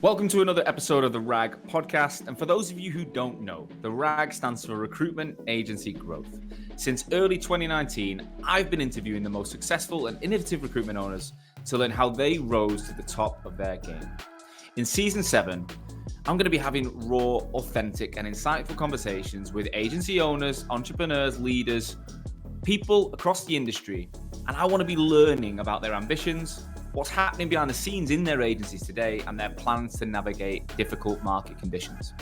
Welcome to another episode of the RAG podcast. And for those of you who don't know, the RAG stands for Recruitment Agency Growth. Since early 2019, I've been interviewing the most successful and innovative recruitment owners to learn how they rose to the top of their game. In season 7, I'm going to be having raw, authentic, and insightful conversations with agency owners, entrepreneurs, leaders, people across the industry. And I want to be learning about their ambitions, what's happening behind the scenes in their agencies today, and their plans to navigate difficult market conditions.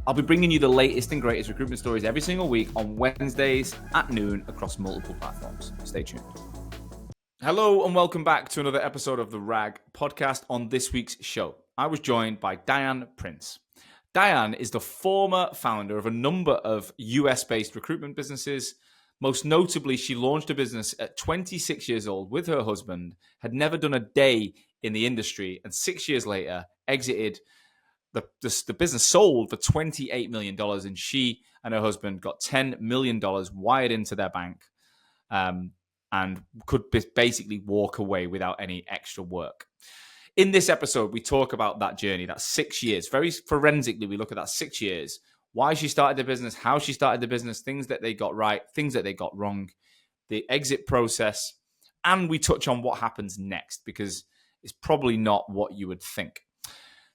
I'll be bringing you the latest and greatest recruitment stories every single week on Wednesdays at noon across multiple platforms. Stay tuned. Hello and welcome back to another episode of the RAG podcast. On this week's show, I was joined by Diane Prince. Diane is the former founder of a number of US-based recruitment businesses. Most notably, she launched a business at 26 years old with her husband, had never done a day in the industry, and 6 years later exited. The business sold for $28 million, and she and her husband got $10 million wired into their bank and could basically walk away without any extra work. In this episode, we talk about that journey, that 6 years. Very forensically, we look at that 6 years. Why she started the business, how she started the business, things that they got right, things that they got wrong, the exit process, and we touch on what happens next because it's probably not what you would think.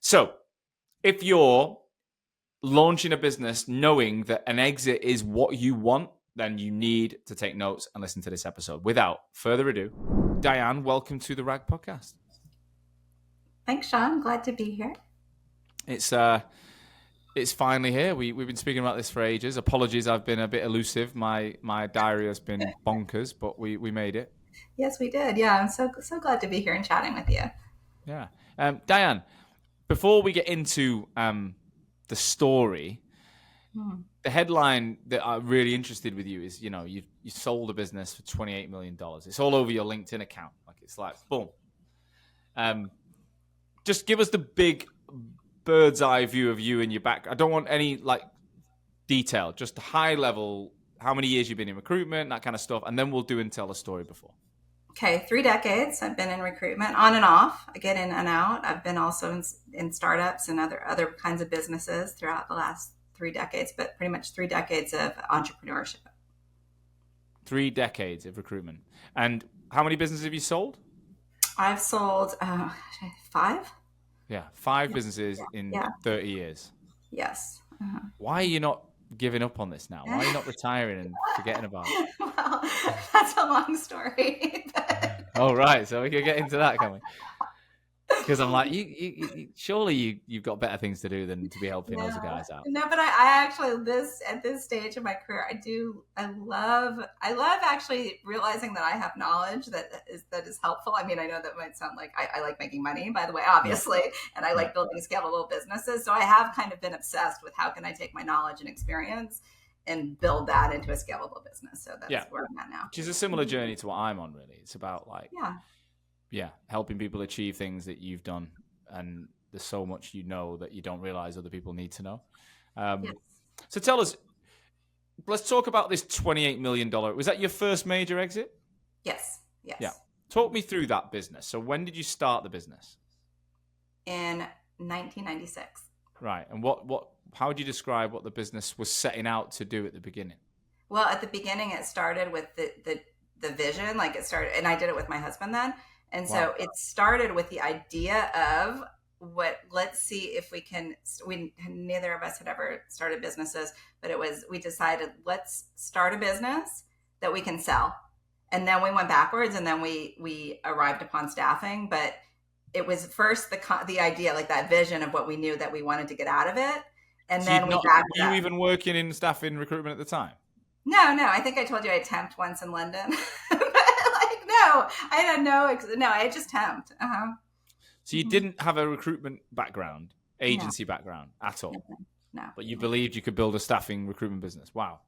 So if you're launching a business knowing that an exit is what you want, then you need to take notes and listen to this episode. Without further ado, Diane, welcome to the RAG podcast. Thanks, Sean. Glad to be here. It's finally here. We've been speaking about this for ages. Apologies, I've been a bit elusive. My diary has been bonkers, but we made it. Yes, we did. Yeah, I'm so glad to be here and chatting with you. Yeah. Diane, before we get into the story, the headline that I'm really interested with you is, you sold a business for $28 million. It's all over your LinkedIn account. It's like, boom. Just give us the big bird's eye view of you and your back. I don't want any detail, just high level, how many years you've been in recruitment, that kind of stuff. And then we'll do and tell a story before. Okay. 3 decades. I've been in recruitment on and off. I get in and out. I've been also in startups and other kinds of businesses throughout the last 3 decades, but pretty much 3 decades of entrepreneurship. 3 decades of recruitment. And how many businesses have you sold? I've sold 5. Yeah, 5 businesses in 30 years. Yes. Uh-huh. Why are you not giving up on this now? Why are you not retiring and forgetting about it? Well, that's a long story. Oh, right. So we can get into that, can we? Because I'm like, surely you've got better things to do than to be helping those guys out. No, but I actually at this stage of my career, I love actually realizing that I have knowledge that is helpful. I mean, I know that might sound like I like making money, by the way, obviously, and I like building scalable businesses. So I have kind of been obsessed with how can I take my knowledge and experience and build that into a scalable business. So that's where I'm at now. Which is a similar journey to what I'm on, really. It's about helping people achieve things that you've done, and there's so much that you don't realize other people need to know. Yes. So tell us, let's talk about this $28 million. Was that your first major exit? Yes. Yeah. Talk me through that business. So when did you start the business? In 1996. Right. And how would you describe what the business was setting out to do at the beginning? Well, at the beginning, it started with the vision. And I did it with my husband then. And so it started with the idea of let's see if neither of us had ever started businesses, but we decided, let's start a business that we can sell. And then we went backwards, and then we arrived upon staffing, but it was first the idea, like that vision of what we knew that we wanted to get out of it. And so then were you even working in staffing recruitment at the time? No. I think I told you I temped once in London. No, I had I just temped. Uh-huh. So you didn't have a recruitment background, agency background at all? No. But you believed you could build a staffing recruitment business. Wow.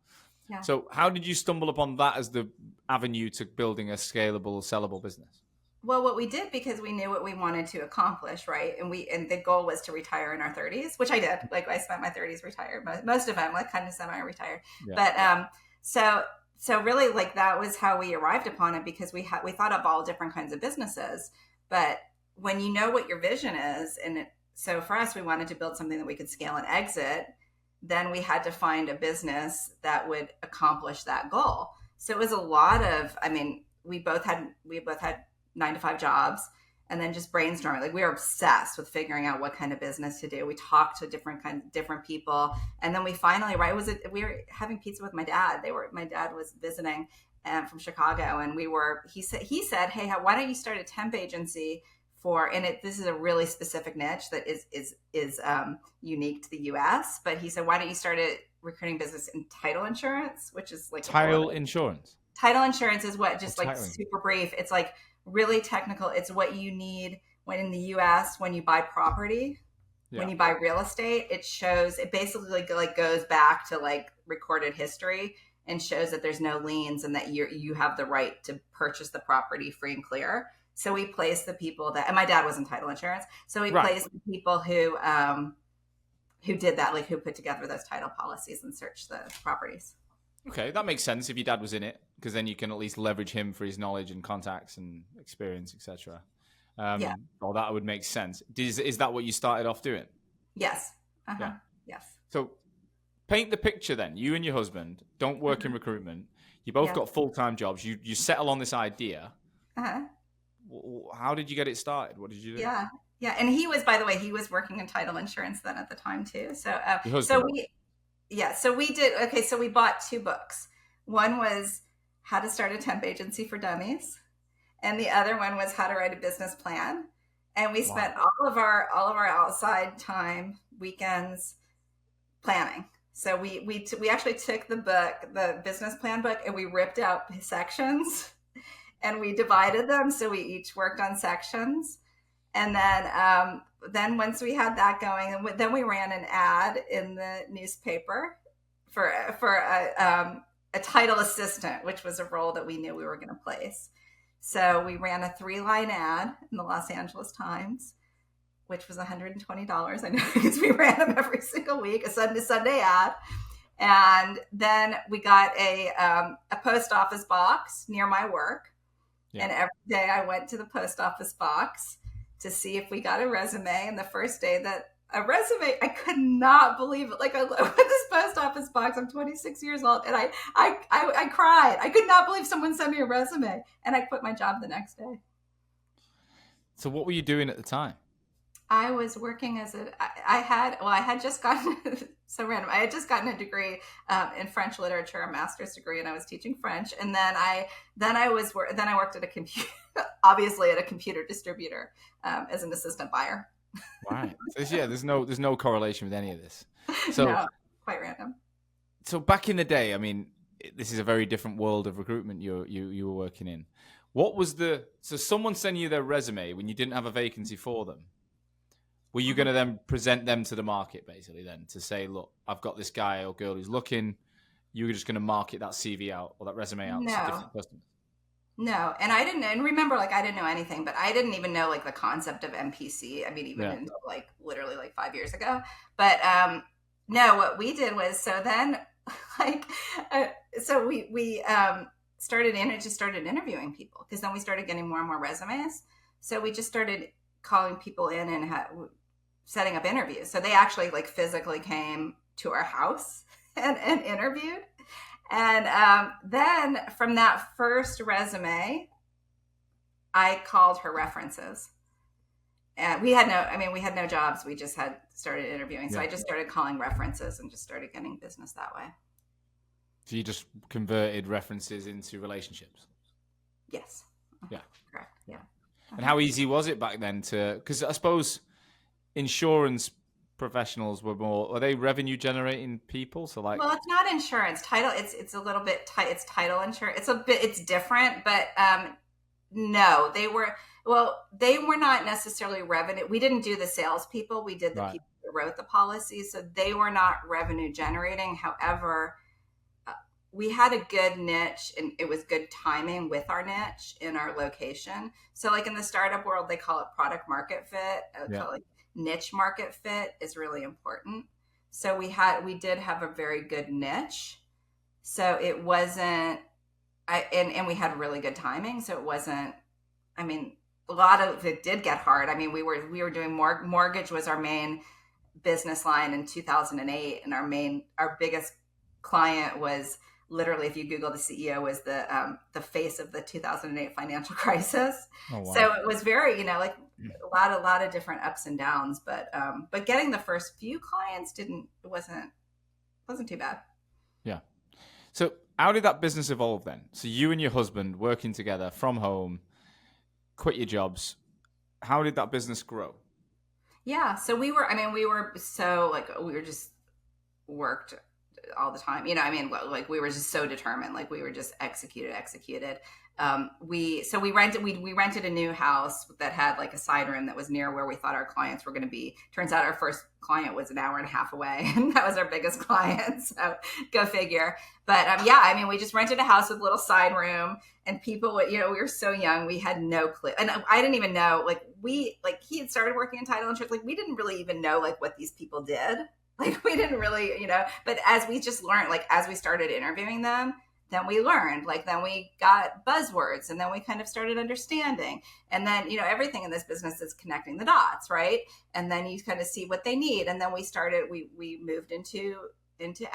Yeah. So how did you stumble upon that as the avenue to building a scalable, sellable business? Well, what we did, because we knew what we wanted to accomplish, right? And the goal was to retire in our 30s, which I did. I spent my 30s retired, most of them, kind of semi-retired. Yeah. But so really, that was how we arrived upon it, because we thought of all different kinds of businesses. But when you know what your vision is, and so for us, we wanted to build something that we could scale and exit. Then we had to find a business that would accomplish that goal. So it was a lot of, I mean, we both had 9-to-5 jobs, and then just brainstorming. Like, we were obsessed with figuring out what kind of business to do. We talked to different people, and then we finally, we were having pizza with my dad. My dad was visiting from Chicago, and he said, hey, why don't you start a temp agency this is a really specific niche that is unique to the US, but he said, why don't you start a recruiting business in title insurance, which is like title insurance. Title insurance is what, just like super brief. It's like really technical. It's what you need when in the US, when you buy property, when you buy real estate, it basically like goes back to like recorded history and shows that there's no liens and that you have the right to purchase the property free and clear. So we placed the people and my dad was in title insurance. So we placed the people who did that, like who put together those title policies and searched the properties. Okay, that makes sense if your dad was in it, because then you can at least leverage him for his knowledge and contacts and experience, etc. Well, that would make sense. Is that what you started off doing? Yes. Yeah. Yes. So paint the picture then. You and your husband don't work in recruitment. You both got full-time jobs. You settle on this idea. How did you get it started? What did you do? Yeah. And he was, by the way, he was working in title insurance then at the time too. So we did. Okay. So we bought 2 books. One was How to Start a Temp Agency for Dummies, and the other one was How to Write a Business Plan. And we spent all of our outside time, weekends, planning. So we actually took the business plan book, and we ripped out sections. And we divided them, so we each worked on sections. And then once we had that going, then we ran an ad in the newspaper for a title assistant, which was a role that we knew we were going to place. So we ran a 3-line ad in the Los Angeles Times, which was $120. I know, because we ran them every single week, a Sunday ad. And then we got a post office box near my work. Yeah. And every day I went to the post office box to see if we got a resume. And the first day that a resume, I could not believe it. Like, I looked at this post office box. I'm 26 years old, and I cried. I could not believe someone sent me a resume, and I quit my job the next day. So what were you doing at the time? I was working I had just gotten, so random. I had just gotten a degree in French literature, a master's degree, and I was teaching French. And then I worked at a computer, obviously at a computer distributor, as an assistant buyer. Right. So, there's no correlation with any of this. So no, quite random. So back in the day, I mean, this is a very different world of recruitment you were working in. So someone sent you their resume when you didn't have a vacancy for them. Were you going to then present them to the market, basically, then, to say, look, I've got this guy or girl who's looking. You were just going to market that CV out or that resume out to different customers? No. And I didn't, and remember, like, I didn't know anything, but I didn't even know, like, the concept of MPC. I mean, even until, like, literally, like, 5 years ago. But no, what we did was, so then, like, we started interviewing people, because then we started getting more and more resumes. So we just started calling people in and setting up interviews. So they actually, like, physically came to our house and interviewed. And then from that first resume, I called her references. And we had no jobs. We just had started interviewing. So I just started calling references and just started getting business that way. So you just converted references into relationships? Yes. Yeah. Correct. Yeah. And how easy was it back then because I suppose insurance professionals were they revenue generating people? So, like, well, it's not insurance. Title, it's a little bit it's title insurance. It's different, but no, they were not necessarily revenue. We didn't do the salespeople. We did the people who wrote the policies. So they were not revenue generating. However, we had a good niche, and it was good timing with our niche in our location. So, like, in the startup world, they call it product market fit. I would call it niche market fit is really important. So we did have a very good niche. So it wasn't, and we had really good timing. So it wasn't, I mean, a lot of it did get hard. I mean, we were doing mortgage was our main business line in 2008, and our biggest client was literally, if you Google the CEO, was the face of the 2008 financial crisis. Oh, wow. So it was very, like a lot of different ups and downs, but getting the first few clients wasn't too bad. Yeah. So how did that business evolve then? So you and your husband working together from home, quit your jobs. How did that business grow? Yeah. So we were so we were just worked all the time. Like we were just so determined. Like we were just executed. We rented a new house that had like a side room that was near where we thought our clients were going to be. Turns out our first client was an hour and a half away, and that was our biggest client. So go figure. But we just rented a house with a little side room, and people would, we were so young, we had no clue, and I didn't even know. He had started working in title insurance. Like we didn't really even know like what these people did. Like we didn't really, But as we just learned, like as we started interviewing them, then we learned, then we got buzzwords, and then we kind of started understanding. And then, everything in this business is connecting the dots, right? And then you kind of see what they need. And then we moved into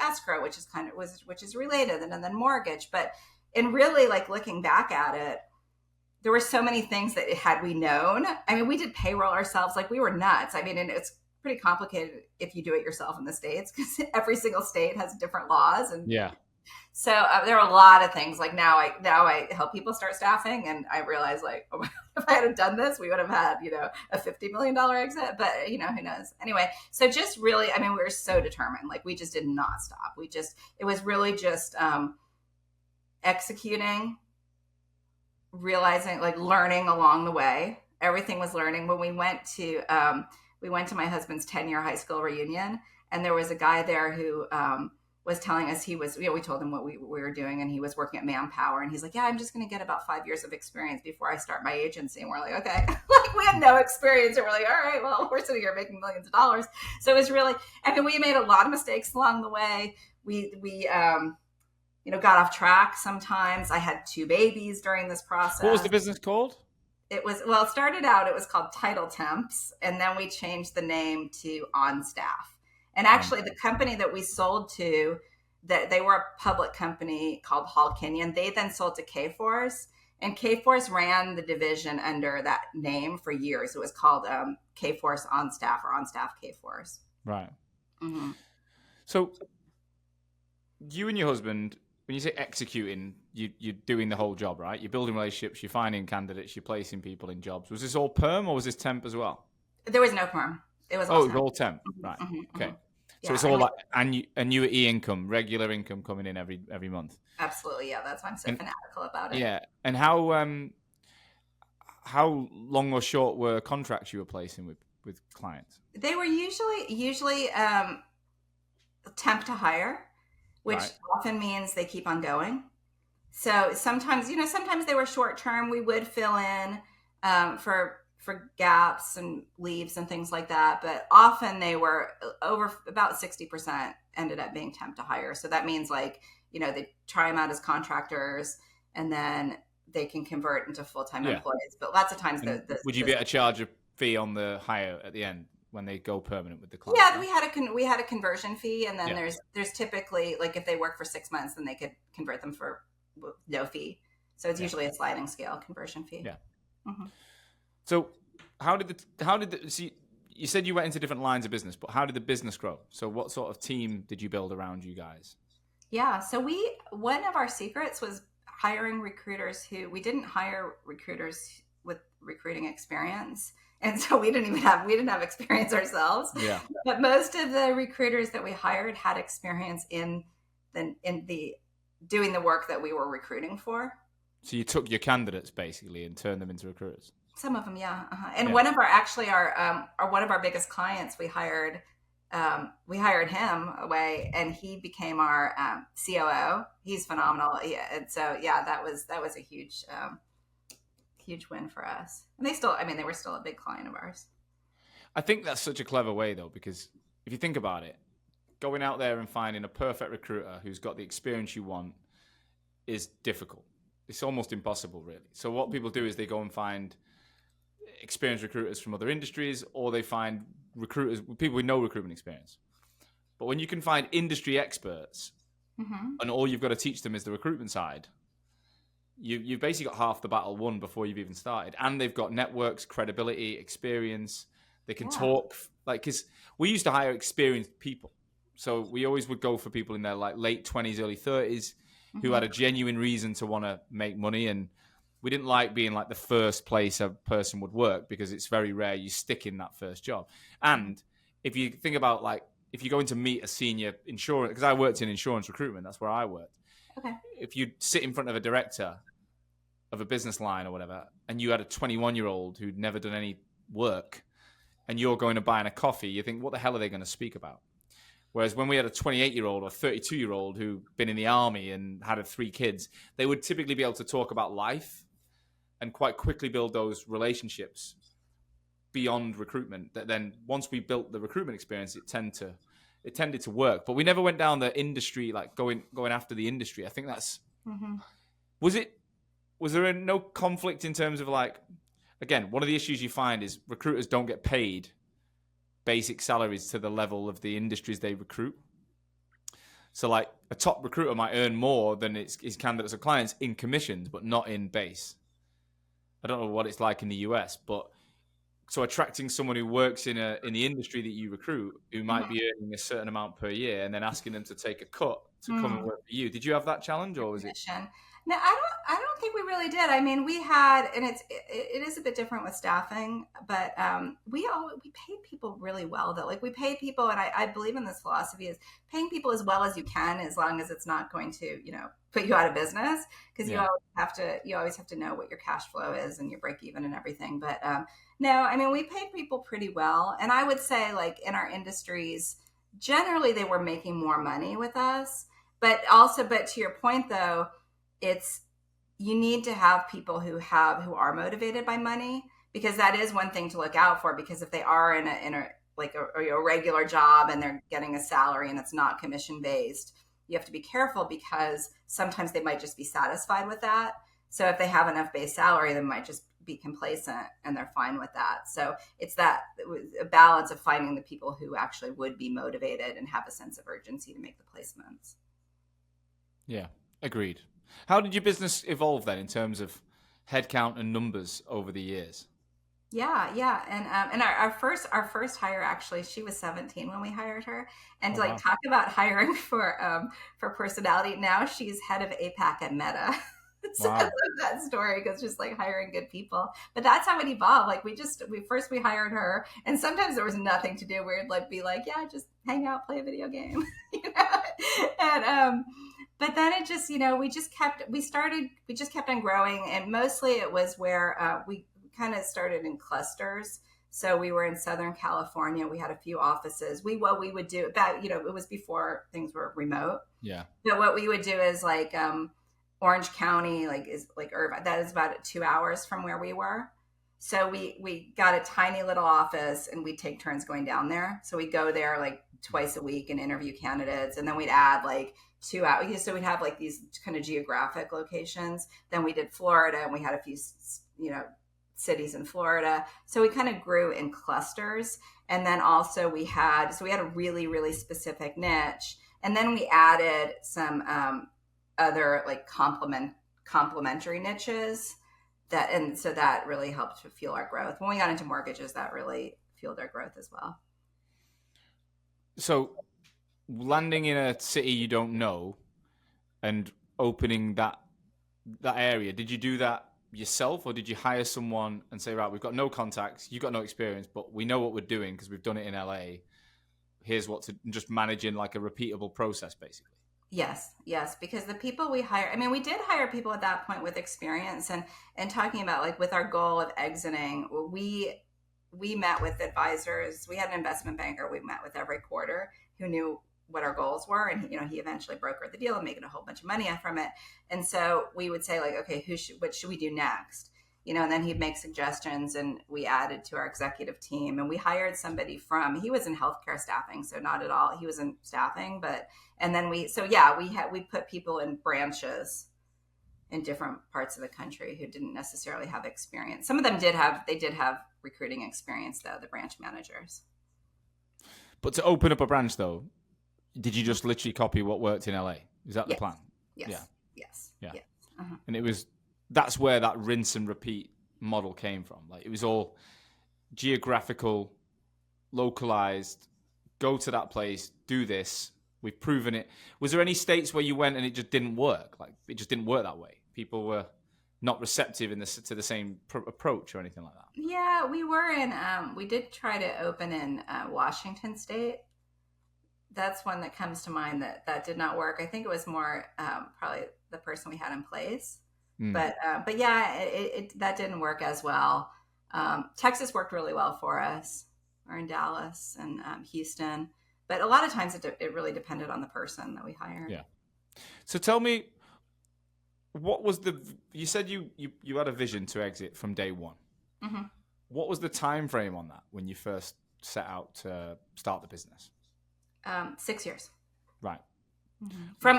escrow, which is related, and then mortgage. But in really looking back at it, there were so many things that had we known. I mean, we did payroll ourselves. Like we were nuts. I mean, and it's pretty complicated if you do it yourself in the States, because every single state has different laws. And yeah. So there are a lot of things. Like now I help people start staffing, and I realize if I had done this, we would have had, a $50 million exit, but who knows? Anyway, so just really, we were so determined. Like we just did not stop. It was really just executing, realizing, learning along the way. Everything was learning. When we went to my husband's 10-year high school reunion, and there was a guy there who, was telling us we told him what we were doing, and he was working at Manpower, and he's like, yeah, I'm just going to get about 5 years of experience before I start my agency. And we're like, okay, we had no experience, and we're like, all right, well, we're sitting here making millions of dollars. So it was really, we made a lot of mistakes along the way. We got off track sometimes. I had 2 babies during this process. What was the business called? It started out, it was called Title Temps, and then we changed the name to On Staff. And actually, the company that we sold to, that they were a public company called Hall Kenyon. They then sold to Kforce, and Kforce ran the division under that name for years. It was called Kforce On Staff, or On Staff Kforce. Right. Mm-hmm. So you and your husband, when you say executing, you're doing the whole job, right? You're building relationships, you're finding candidates, you're placing people in jobs. Was this all perm, or was this temp as well? There was no perm. It was all temp. Right. Mm-hmm. Okay. Mm-hmm. So it's all annuity income, regular income coming in every month. Absolutely, yeah. That's why I'm so fanatical about it. Yeah. And how long or short were contracts you were placing with clients? They were usually temp to hire, which often means they keep on going. So sometimes they were short term. We would fill in for gaps and leaves and things like that. But often they were over about 60% ended up being temp to hire. So that means they try them out as contractors, and then they can convert into full-time employees. But lots of times, would you be able to charge a fee on the hire at the end when they go permanent with the client? Yeah, we had a conversion fee, and then there's typically, if they work for 6 months, then they could convert them for no fee. So it's usually a sliding scale conversion fee. Yeah. Mm-hmm. So you said you went into different lines of business, but how did the business grow? So what sort of team did you build around you guys? Yeah. So one of our secrets was hiring recruiters we didn't hire recruiters with recruiting experience. And so we didn't have experience ourselves. Yeah. But most of the recruiters that we hired had experience in the doing the work that we were recruiting for. So you took your candidates basically and turned them into recruiters. Some of them, yeah. Uh-huh. And one of our biggest clients, we hired him away, and he became our COO. He's phenomenal. Yeah, and so that was a huge win for us. And they were still a big client of ours. I think that's such a clever way though, because if you think about it, going out there and finding a perfect recruiter who's got the experience you want is difficult. It's almost impossible, really. So what people do is they go and find experienced recruiters from other industries, or they find recruiters, people with no recruitment experience. But when you can find industry experts and all you've got to teach them is the recruitment side, you've basically got half the battle won before you've even started. And they've got networks, credibility, experience. They can talk, like, because we used to hire experienced people. So we always would go for people in their like late 20s, early 30s who had a genuine reason to want to make money. And we didn't like being like the first place a person would work, because it's very rare you stick in that first job. And if you think about, like, if you go in to meet a senior insurance, because I worked in insurance recruitment, that's where I worked. Okay. If you sit in front of a director of a business line or whatever, and you had a 21-year-old who'd never done any work, and you're going to buy a coffee, you think, what the hell are they going to speak about? Whereas when we had a 28-year-old or 32-year-old who'd been in the army and had 3 kids, they would typically be able to talk about life and quite quickly build those relationships beyond recruitment. That then, once we built the recruitment experience, it tended to work. But we never went down the industry, like going after the industry. I think that's was there no conflict in terms of, like, again, one of the issues you find is recruiters don't get paid basic salaries to the level of the industries they recruit. So like a top recruiter might earn more than his candidates or clients in commissions, but not in base. I don't know what it's like in the US, but so attracting someone who works in the industry that you recruit, who might be earning a certain amount per year, and then asking them to take a cut to come and work for you. Did you have that challenge, or was it? No, I don't think we really did. I mean, we had, and it is a bit different with staffing, but we paid people really well though. Like, we pay people, and I believe in this philosophy, is paying people as well as you can, as long as it's not going to, put you out of business, because you always have to know what your cash flow is and your break even and everything. But no, I mean, we paid people pretty well, and I would say, like, in our industries, generally they were making more money with us. But to your point though, you need to have people who are motivated by money, because that is one thing to look out for. Because if they are in a regular job and they're getting a salary and it's not commission based, you have to be careful, because sometimes they might just be satisfied with that. So if they have enough base salary, they might just be complacent and they're fine with that. So it's a balance of finding the people who actually would be motivated and have a sense of urgency to make the placements. Yeah, agreed. How did your business evolve then in terms of headcount and numbers over the years? Yeah, and our first hire, actually, she was 17 when we hired her, and wow. Talk about hiring for personality. Now she's head of APAC at Meta. So wow. I love that story, because just like hiring good people. But that's how it evolved. Like, we hired her, and sometimes there was nothing to do. We'd be like, yeah, just hang out, play a video game, and but then it just, we just kept on growing, and mostly it was where we kind of started in clusters. So we were in Southern California. We had a few offices. What we would do it was before things were remote. Yeah. But what we would do is like Orange County, Irvine, that is about 2 hours from where we were. So we got a tiny little office, and we'd take turns going down there. So we'd go there like twice a week and interview candidates. And then we'd add like 2 hours. So we'd have like these kind of geographic locations. Then we did Florida, and we had a few, cities in Florida. So we kind of grew in clusters. And then also we had a really, really specific niche. And then we added some other like complementary niches so that really helped to fuel our growth. When we got into mortgages, that really fueled our growth as well. So landing in a city you don't know and opening that area, did you do that yourself, or did you hire someone and say, right, we've got no contacts, you've got no experience, but we know what we're doing because we've done it in LA. Here's what to just managing like a repeatable process, basically. Yes, because the people we hire, I mean, we did hire people at that point with experience, and talking about like with our goal of exiting, we met with advisors. We had an investment banker we met with every quarter who knew what our goals were, and he eventually brokered the deal and making a whole bunch of money from it. And so we would say like, okay, what should we do next? And then he'd make suggestions, and we added to our executive team, and we hired somebody he was in healthcare staffing, so not at all, he was in staffing, but, and then we put people in branches in different parts of the country who didn't necessarily have experience. Some of them did have recruiting experience though, the branch managers. But to open up a branch though, did you just literally copy what worked in LA? Is that the plan? Yes. Yeah. Yes. Yeah. Yes. Uh-huh. And that's where that rinse and repeat model came from. Like it was all geographical, localized, go to that place, do this. We've proven it. Was there any states where you went and it just didn't work? Like it just didn't work that way. People were not receptive to the same approach or anything like that. Yeah, we were in. We did try to open in Washington State. That's one that comes to mind that did not work. I think it was more probably the person we had in place. But yeah, it that didn't work as well. Texas worked really well for us. We're in Dallas and Houston. But a lot of times it really depended on the person that we hired. Yeah. So tell me, what was you said you had a vision to exit from day one. Mm-hmm. What was the time frame on that when you first set out to start the business? 6 years. Right. Mm-hmm. From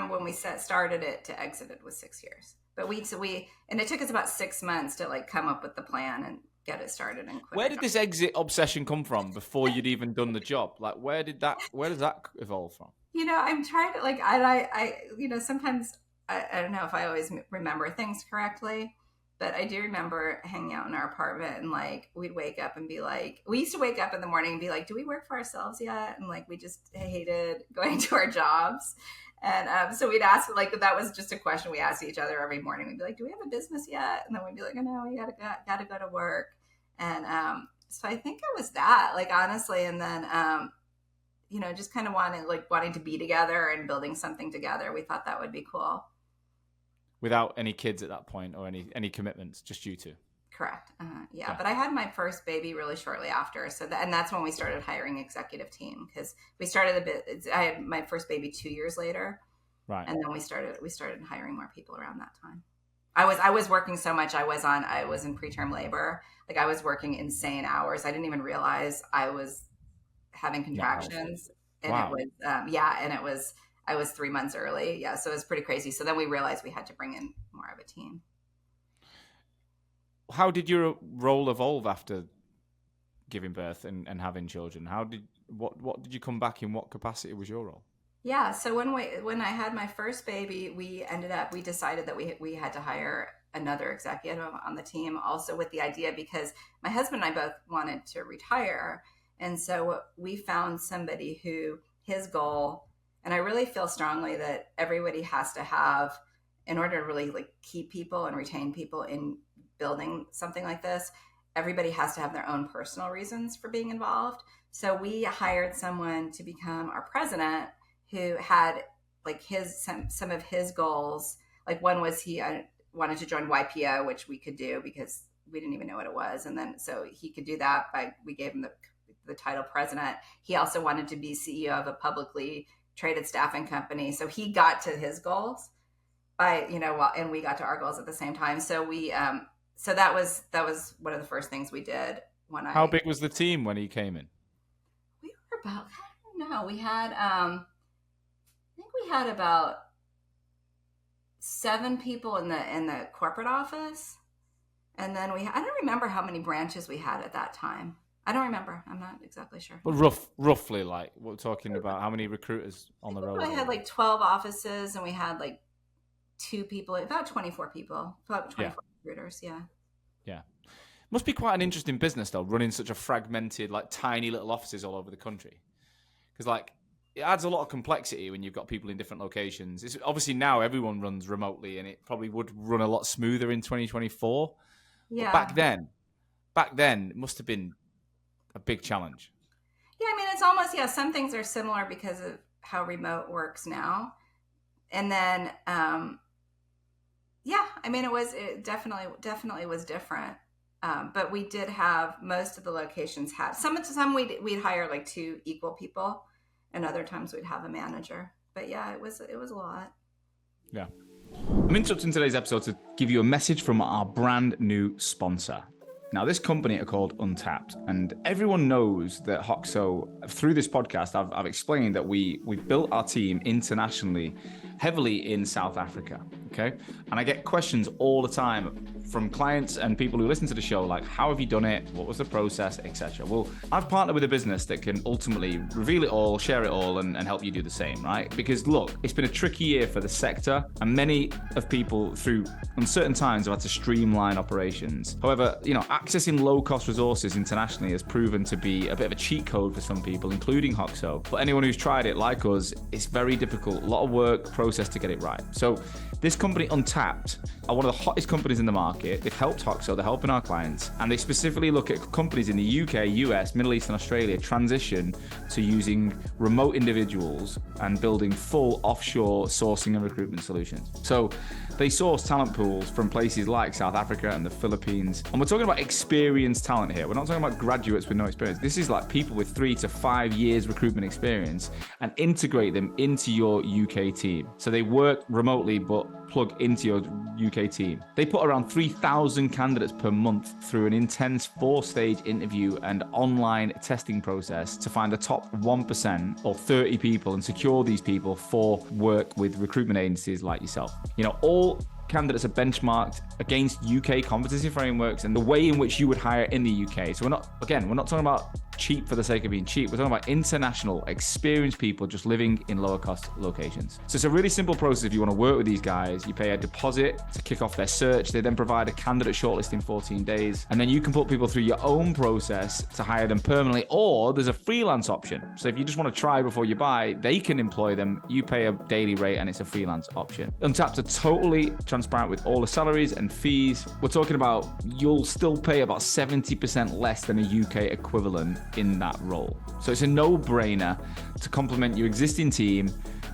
when we started it to exit it was 6 years. But and it took us about 6 months to like come up with the plan and get it started and quit. Where did this exit obsession come from before you'd even done the job? Like where does that evolve from? I'm trying to like, sometimes I don't know if I always remember things correctly, but I do remember hanging out in our apartment and like, we'd wake up and be like, we used to wake up in the morning and be like, do we work for ourselves yet? And like, we just hated going to our jobs. And so we'd ask, like, that was just a question we asked each other every morning. We'd be like, do we have a business yet? And then we'd be like, oh, no, we gotta go to work. And so I think it was that, like, honestly. And then, just kind of wanting to be together and building something together. We thought that would be cool. Without any kids at that point or any commitments, just you two? Correct. Yeah, but I had my first baby really shortly after. And that's when we started hiring executive team, because we started I had my first baby 2 years later. Right. And then we started hiring more people around that time. I was working so much. I was in preterm labor. Like I was working insane hours. I didn't even realize I was having contractions. Wow. And I was 3 months early. Yeah. So it was pretty crazy. So then we realized we had to bring in more of a team. How did your role evolve after giving birth and having children? What did you come back in? What capacity was your role? Yeah. So when I had my first baby, we decided that we had to hire another executive on the team, also with the idea, because my husband and I both wanted to retire. And so we found somebody who his goal, and I really feel strongly that everybody has to have, in order to really like keep people and retain people in building something like this, everybody has to have their own personal reasons for being involved. So we hired someone to become our president who had like some of his goals. Like one was he wanted to join YPO, which we could do because we didn't even know what it was. And then so he could do that we gave him the title president. He also wanted to be CEO of a publicly traded staffing company. So he got to his goals and we got to our goals at the same time. So we, so that was one of the first things we did How big was the team when he came in? We were about, I don't know, we had, I think we had about 7 people in the corporate office. And then I don't remember how many branches we had at that time. I don't remember. I'm not exactly sure. But roughly, like, we're talking about how many recruiters on the road? I had like 12 offices, and we had like 2 people, about 24 people, about 24 recruiters. Yeah. Yeah. Must be quite an interesting business, though, running such a fragmented, like, tiny little offices all over the country. Because, like, it adds a lot of complexity when you've got people in different locations. It's obviously now everyone runs remotely, and it probably would run a lot smoother in 2024. Yeah. But back then, it must have been a big challenge. Yeah, I mean, it's almost, some things are similar because of how remote works now. And then, I mean, it definitely was different. But we did have, most of the locations had, some we'd hire like 2 equal people, and other times we'd have a manager. But yeah, it was a lot. Yeah. I'm interrupting today's episode to give you a message from our brand new sponsor. Now, this company are called Untapped, and everyone knows that Hoxo, through this podcast, I've explained that we built our team internationally heavily in South Africa. Okay. And I get questions all the time from clients and people who listen to the show, like, how have you done it? What was the process, etc. Well, I've partnered with a business that can ultimately reveal it all, share it all, and help you do the same, right? Because look, it's been a tricky year for the sector, and many of people through uncertain times have had to streamline operations. However, accessing low-cost resources internationally has proven to be a bit of a cheat code for some people, including Hoxo. But anyone who's tried it, like us, it's very difficult, a lot of work, process to get it right. So this company, Untapped, are one of the hottest companies in the market. They've helped Hoxo, they're helping our clients, and they specifically look at companies in the UK, US, Middle East, and Australia transition to using remote individuals and building full offshore sourcing and recruitment solutions. So they source talent pools from places like South Africa and the Philippines. And we're talking about experienced talent here. We're not talking about graduates with no experience. This is like people with 3 to 5 years recruitment experience, and integrate them into your UK team. So they work remotely, but plug into your UK team. They put around 3,000 candidates per month through an intense 4-stage interview and online testing process to find the top 1% or 30 people and secure these people for work with recruitment agencies like yourself. All candidates are benchmarked against UK competency frameworks and the way in which you would hire in the UK. So we're not talking about cheap for the sake of being cheap. We're talking about international, experienced people just living in lower cost locations. So it's a really simple process. If you want to work with these guys, you pay a deposit to kick off their search. They then provide a candidate shortlist in 14 days. And then you can put people through your own process to hire them permanently, or there's a freelance option. So if you just want to try before you buy, they can employ them. You pay a daily rate and it's a freelance option. Untapped are totally transparent with all the salaries and fees. We're talking about you'll still pay about 70% less than a UK equivalent in that role. So it's a no-brainer to complement your existing team,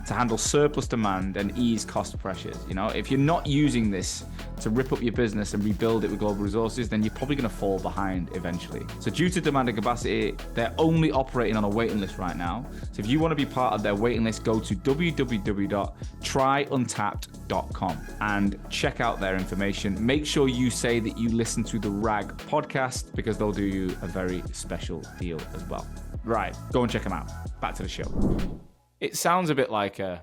to handle surplus demand and ease cost pressures. If you're not using this to rip up your business and rebuild it with global resources, then you're probably going to fall behind eventually. So due to demand and capacity, they're only operating on a waiting list right now. So if you want to be part of their waiting list, go to www.tryuntapped.com and check out their information. Make sure you say that you listen to the RAG podcast, because they'll do you a very special deal as well. Right, go and check them out. Back to the show. It sounds a bit like a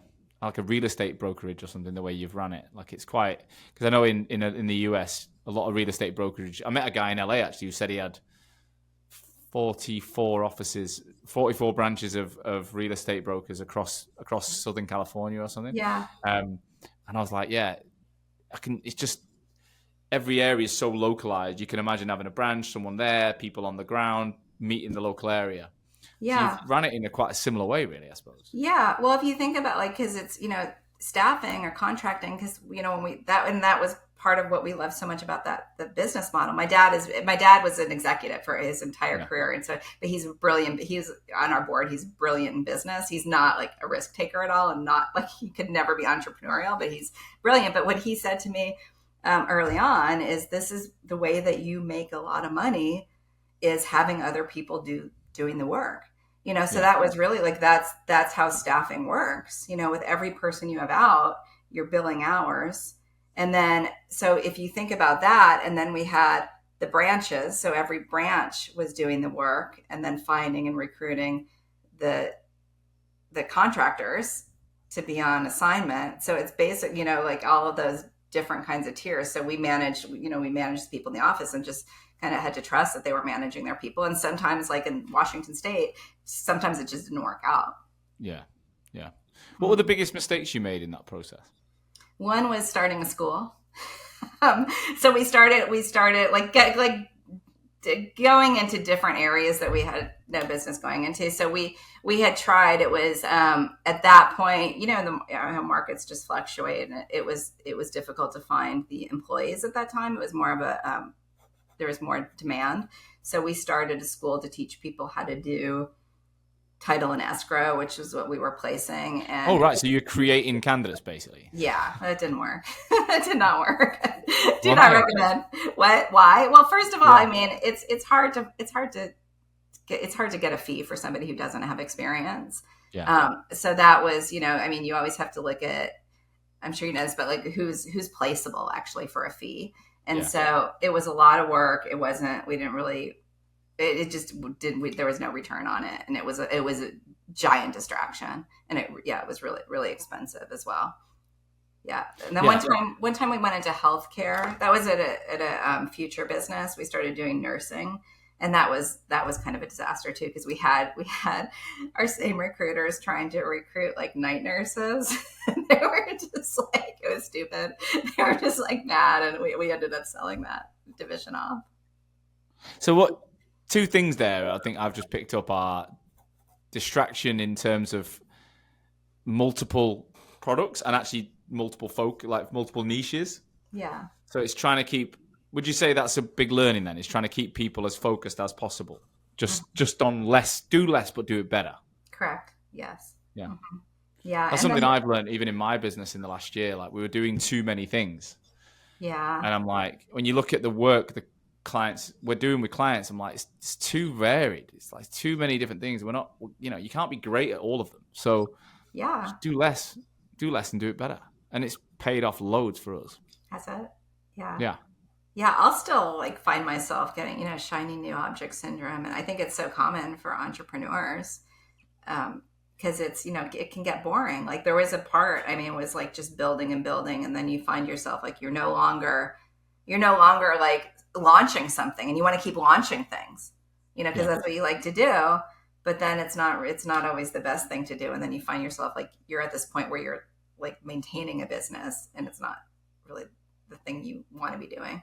real estate brokerage or something, the way you've run it. Like, it's quite, because I know in the US, a lot of real estate brokerage. I met a guy in LA actually who said he had 44 offices, 44 branches of real estate brokers across Southern California or something. Yeah. And I was like, yeah, it's just, every area is so localized. You can imagine having a branch, someone there, people on the ground, meet in the local area. Yeah. So you've run it in quite a similar way, really, I suppose. Yeah. Well, if you think about because it's, staffing or contracting, because, that was part of what we love so much about the business model. My dad was an executive for his entire career. And so, but he's brilliant. He's on our board. He's brilliant in business. He's not like a risk taker at all, and not like, he could never be entrepreneurial, but he's brilliant. But what he said to me early on is, this is the way that you make a lot of money, is having other people doing the work. So that was really like, that's how staffing works. With every person you have out, you're billing hours. And then, so if you think about that, and then we had the branches. So every branch was doing the work, and then finding and recruiting the contractors to be on assignment. So it's basic, like all of those different kinds of tiers. So we managed the people in the office, and just kind of had to trust that they were managing their people. And sometimes, like in Washington State, sometimes it just didn't work out. Yeah. What were the biggest mistakes you made in that process? One was starting a school. So we started like going into different areas that we had no business going into. So we had tried. It was at that point, the markets just fluctuate, and it was difficult to find the employees at that time. It was more of a there was more demand. So we started a school to teach people how to do title and escrow, which is what we were placing. And right. So you're creating candidates, basically. Yeah, that didn't work. That did not work. Do not recommend. What? Why? Well, first of all, I mean, it's hard to get a fee for somebody who doesn't have experience. Yeah. So that was, you always have to look at, I'm sure you know this, but like who's placeable actually for a fee. And so it was a lot of work. There was no return on it. And it was a giant distraction. And it was really, really expensive as well. Yeah. And then Yeah. one time we went into healthcare. That was at a future business. We started doing nursing, and that was kind of a disaster too, because we had our same recruiters trying to recruit like night nurses. And they were just like, it was stupid. They were just like mad, and we ended up selling that division off. So what? Two things there I think I've just picked up are distraction in terms of multiple products and actually multiple niches. Yeah. So it's trying to keep. Would you say that's a big learning then? It's trying to keep people as focused as possible. Just on less, do less, but do it better. Correct. Yes. Yeah. Mm-hmm. Yeah. That's something I've learned even in my business in the last year. Like we were doing too many things. Yeah. And I'm like, when you look at the work the clients we're doing with clients, I'm like, it's too varied. It's like too many different things. We're not, you can't be great at all of them. So yeah, just do less and do it better. And it's paid off loads for us. Has it? Yeah. Yeah. Yeah. I'll still like find myself getting, shiny new object syndrome. And I think it's so common for entrepreneurs. Because it's, it can get boring. Like there was a part, it was like just building and building. And then you find yourself like, you're no longer like launching something, and you want to keep launching things, because that's what you like to do. But then it's not always the best thing to do. And then you find yourself like you're at this point where you're like maintaining a business, and it's not really the thing you want to be doing.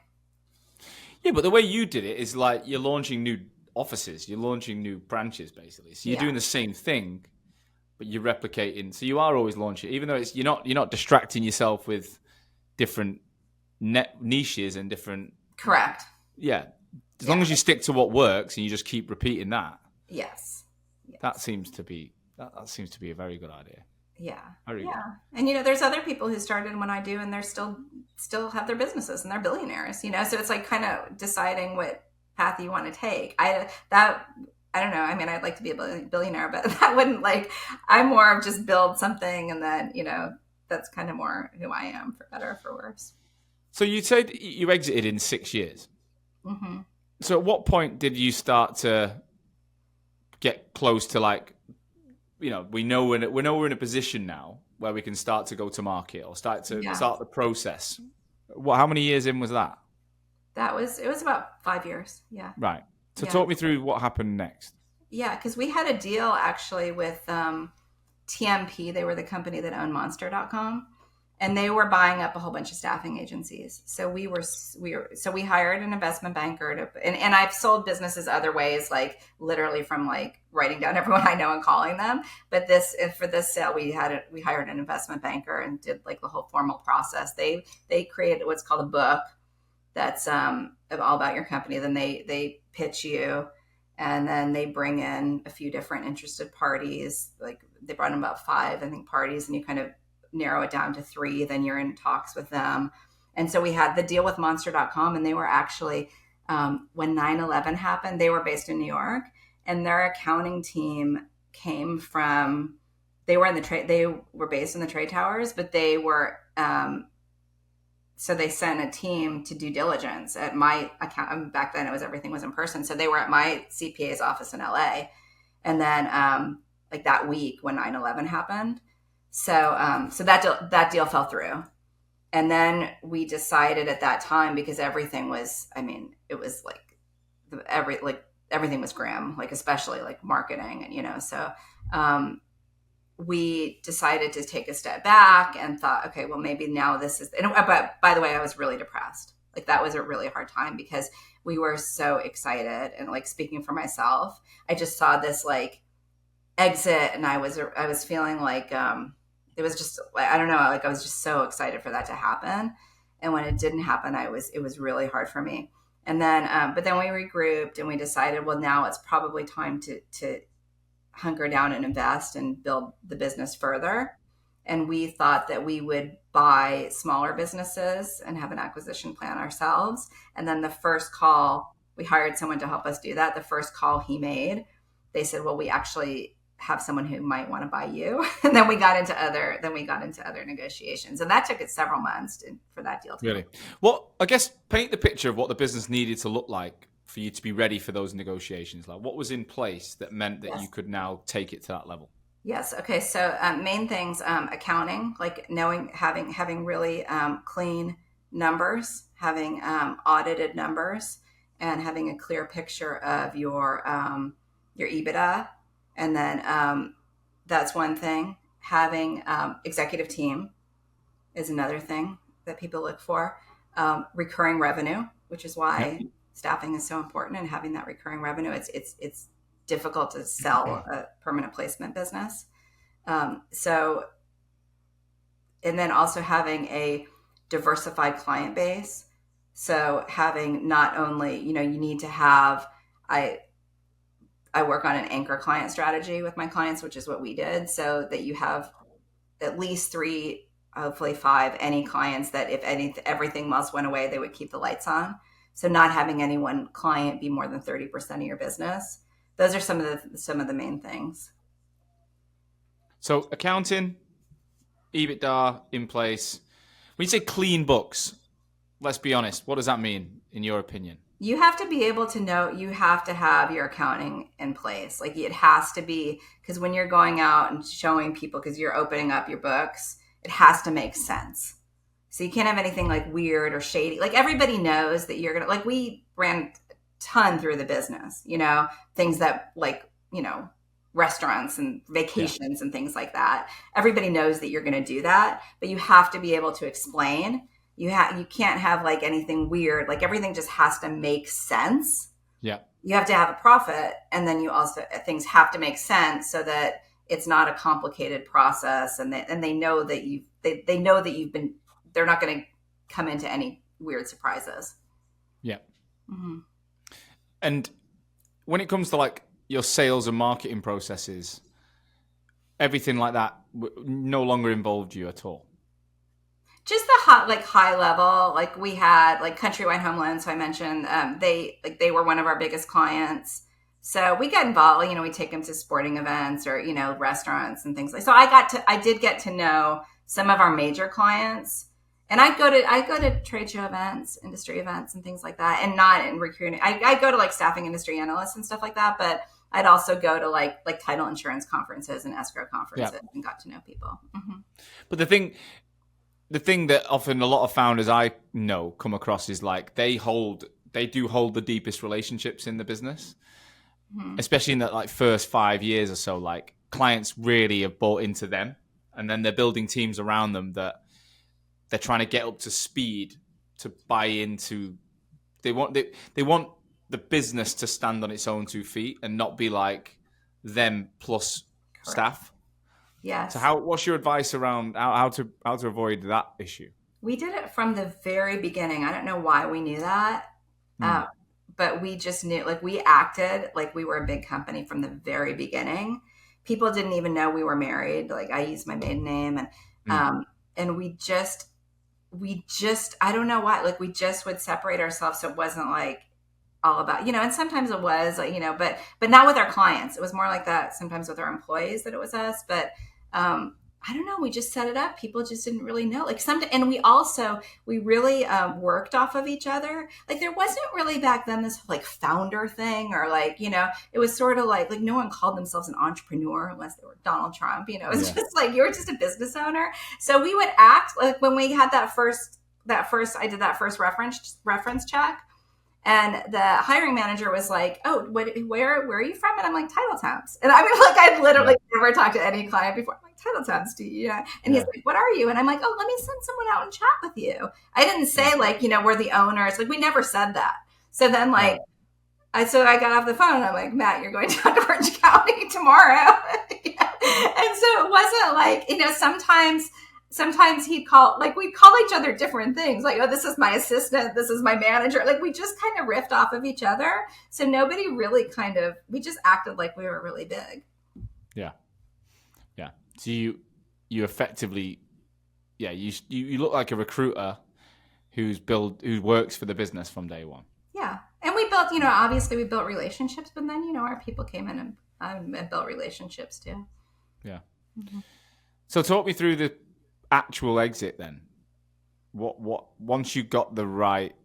Yeah, but the way you did it is like you're launching new offices, you're launching new branches, basically. So you're doing the same thing, but you're replicating. So you are always launching, even though you're not distracting yourself with different niches and different. Correct. Yeah, as long as you stick to what works and you just keep repeating that. Yes. That seems to be a very good idea. Yeah. Very good. And there's other people who started when I do, and they're still have their businesses, and they're billionaires. So it's like kind of deciding what path you want to take. I don't know. I'd like to be a billionaire, but that wouldn't I'm more of just build something, and then that's kind of more who I am, for better or for worse. So you said you exited in 6 years. Mm-hmm. So at what point did you start to get close to we know we're in a position now where we can start to go to market or start the process? How many years in was that? It was about 5 years. Yeah. Right. So talk me through what happened next. Yeah, because we had a deal actually with TMP. They were the company that owned Monster.com. And they were buying up a whole bunch of staffing agencies. So we hired an investment banker and I've sold businesses other ways, like literally from like writing down everyone I know and calling them. But for this sale, we hired an investment banker and did like the whole formal process. They created what's called a book that's all about your company. Then they pitch you, and then they bring in a few different interested parties. Like they brought in about 5, I think, parties, and you kind of narrow it down to 3, then you're in talks with them. And so we had the deal with Monster.com, and they were actually, when 9/11 happened, they were based in New York, and their accounting team came from, they were based in the trade towers, but they were, so they sent a team to due diligence at my account. Back then everything was in person. So they were at my CPA's office in LA. And then like that week when 9/11 happened, so that deal fell through. And then we decided at that time, because everything was, it was like everything was grim, like especially like marketing, and so we decided to take a step back and thought, okay, well maybe now this is. But by the way, I was really depressed. Like that was a really hard time because we were so excited, and like speaking for myself, I just saw this like exit, and I was feeling like it was just, I don't know, like I was just so excited for that to happen. And when it didn't happen, it was really hard for me. And then, but then we regrouped and we decided, well, now it's probably time to hunker down and invest and build the business further. And we thought that we would buy smaller businesses and have an acquisition plan ourselves. And then the first call, we hired someone to help us do that. The first call he made, they said, well, we actually have someone who might want to buy you. And then we got into other negotiations, and that took it several months for that deal to really. Well, I guess paint the picture of what the business needed to look like for you to be ready for those negotiations. Like what was in place that meant that you could now take it to that level? Yes. Okay. So main things, accounting, like having really clean numbers, having audited numbers, and having a clear picture of your EBITDA, and then that's one thing. Having executive team is another thing that people look for. Recurring revenue, which is Yep. why staffing is so important, and having that recurring revenue. It's difficult to sell a permanent placement business. So, and then also having a diversified client base. So having not only, you need to have, I work on an anchor client strategy with my clients, which is what we did, so that you have at least three, hopefully five, any clients that if everything else went away, they would keep the lights on. So not having any one client be more than 30% of your business. Those are some of the main things. So accounting, EBITDA in place. When you say clean books, let's be honest, what does that mean in your opinion? You have to be able to know, you have to have your accounting in place. Like it has to be, because when you're going out and showing people, because you're opening up your books, it has to make sense. So you can't have anything like weird or shady. Like everybody knows that you're going to, like we ran a ton through the business, things that like, restaurants and vacations and things like that. Everybody knows that you're going to do that, but you have to be able to explain. You can't have like anything weird. Like everything just has to make sense. Yeah. You have to have a profit, and then you also, things have to make sense so that it's not a complicated process, and they know that they know that you've been. They're not going to come into any weird surprises. Yeah. Mm-hmm. And when it comes to like your sales and marketing processes, everything like that no longer involved you at all. Just the high level, like we had like Countrywide Home Loans. So I mentioned they were one of our biggest clients. So we got involved. We take them to sporting events or restaurants and things like. So I did get to know some of our major clients, and I go to trade show events, industry events, and things like that, and not in recruiting. I go to like staffing industry analysts and stuff like that, but I'd also go to like title insurance conferences and escrow conferences and got to know people. Mm-hmm. But the thing that often a lot of founders I know come across is like they do hold the deepest relationships in the business, especially in that like first 5 years or so. Like clients really have bought into them, and then they're building teams around them that they're trying to get up to speed to buy into. They want the business to stand on its own 2 feet and not be like them plus staff. Yes. So what's your advice around how to avoid that issue? We did it from the very beginning. I don't know why we knew that, but we just knew, like we acted like we were a big company from the very beginning. People didn't even know we were married. Like I used my maiden name, and we just, I don't know why, like we just would separate ourselves. So it wasn't like all about, and sometimes it was like, but not with our clients. It was more like that sometimes with our employees that it was us. But I don't know. We just set it up. People just didn't really know. Like and we really worked off of each other. Like there wasn't really back then this like founder thing, or like, it was sort of like no one called themselves an entrepreneur unless they were Donald Trump. It was just like, you were just a business owner. So we would act like when we had I did that first reference check. And the hiring manager was like, "Oh, where are you from?" And I'm like, "Title Temps." And I mean, like, I'd literally never talked to any client before. I'm like, "Title Temps, do you?" And he's like, "What are you?" And I'm like, "Oh, let me send someone out and chat with you." I didn't say like, we're the owners. Like, we never said that. So then, like, I got off the phone and I'm like, "Matt, you're going down to Orange County tomorrow." And so it wasn't like, sometimes he'd call, like we'd call each other different things. Like, "Oh, this is my assistant. This is my manager." Like we just kind of riffed off of each other. So nobody really we just acted like we were really big. Yeah. Yeah. So you effectively, you look like a recruiter who works for the business from day one. Yeah. And we built, obviously we built relationships, but then, our people came in and built relationships too. Yeah. Mm-hmm. So talk me through the actual exit then. What once you got the right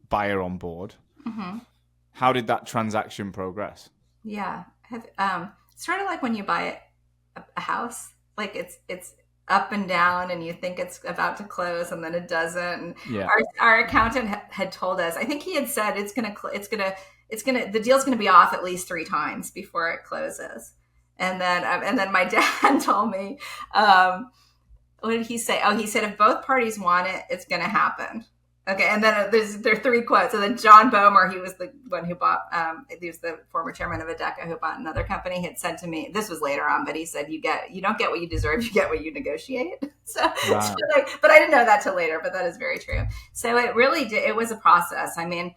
buyer on board, how did that transaction progress? Yeah. sort of like when you buy a house, like it's up and down and you think it's about to close and then it doesn't. And Yeah. our accountant had told us, I think he had said the deal's going to be off at least 3 times before it closes. And then my dad told me, what did he say? Oh, he said, if both parties want it, it's going to happen. Okay. And then there are 3 quotes. And then John Boehmer, he was the one who bought, he was the former chairman of Adecco who bought another company, had said to me, this was later on, but he said, you don't get what you deserve, you get what you negotiate. So, but I didn't know that till later, but that is very true. So it really did. It was a process. I mean,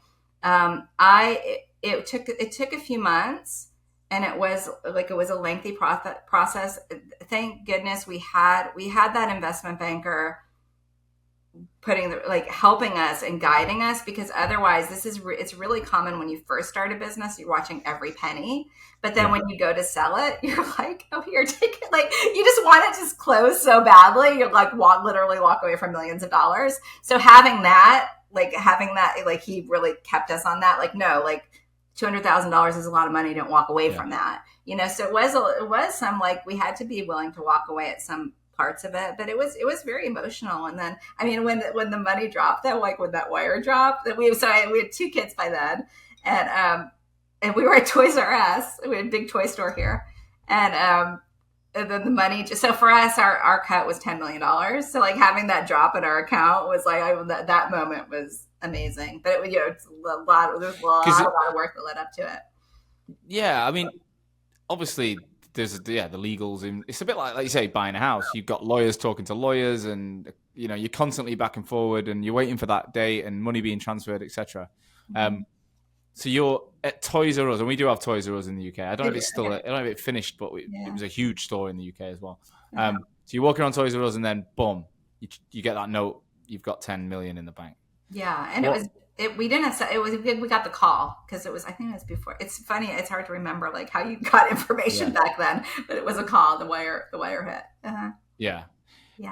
it took a few months. And it was a lengthy process. Thank goodness we had that investment banker helping us and guiding us, because otherwise it's really common when you first start a business, you're watching every penny, but then when you go to sell it, you're like, oh, here, take it. Like, you just want it to close so badly, you're like, literally walk away from millions of dollars. So having that, he really kept us on that. Like, no, like, $200,000 is a lot of money. Don't walk away from that, So it was some, like, we had to be willing to walk away at some parts of it, but it was very emotional. And then, I mean, when the money dropped, though, like when that wire dropped, we had 2 kids by then, and we were at Toys R Us. We had a big toy store here, and then the money. So for us, our cut was $10 million. So like having that drop in our account was like that moment was amazing, but it's a lot of work that led up to it. Yeah, I mean, obviously there's the legals in. It's a bit like you say, buying a house. You've got lawyers talking to lawyers, and you're constantly back and forward, and you're waiting for that date and money being transferred, etc. So you're at Toys R Us, and we do have Toys R Us in the UK. I don't know if it's still, I don't know if it finished, but it was a huge store in the UK as well. So you're walking around Toys R Us, and then boom, you get that note. You've got 10 million in the bank. Yeah, and we got the call because I think it was before. It's funny, it's hard to remember like how you got information back then, but it was a call. The wire hit. Yeah.